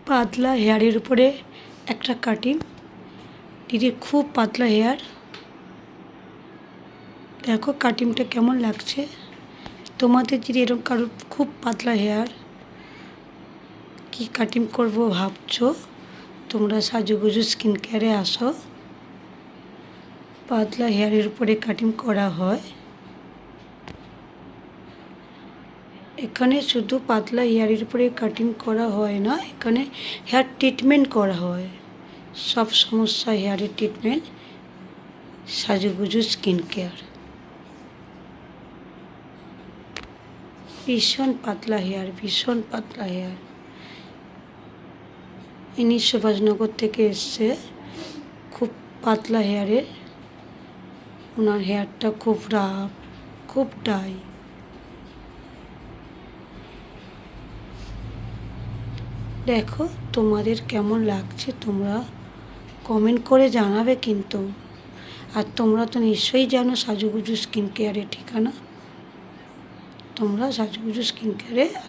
পাতলা হেয়ারের উপরে একটা কাটিং। দিদির খুব পাতলা হেয়ার, দেখো কাটিংটা কেমন লাগছে। তোমাদের যদি এরকম কারোর খুব পাতলা হেয়ার, কি কাটিং করব ভাবছো, তোমরা সাজুগুজু স্কিন কেয়ারে আসো। পাতলা হেয়ারের উপরে কাটিং করা হয়। এখানে শুধু পাতলা হেয়ারের উপরে কাটিং করা হয় না, এখানে হেয়ার ট্রিটমেন্ট করা হয়। সব সমস্যা হেয়ারের ট্রিটমেন্ট, সাজুগুজু স্কিন কেয়ার। ভীষণ পাতলা হেয়ার, ভীষণ পাতলা হেয়ার। ইনি সুভাষনগর থেকে এসছে, খুব পাতলা হেয়ারের। ওনার হেয়ারটা খুব রাফ, খুব ড্রাই। দেখো তোমাদের কেমন লাগছে, তোমরা কমেন্ট করে জানাবে কিন্তু। আর তোমরা তো নিশ্চয়ই জানো সাজুগুজু স্কিন কেয়ারের ঠিকানা। তোমরা সাজুগুজু স্কিন কেয়ারে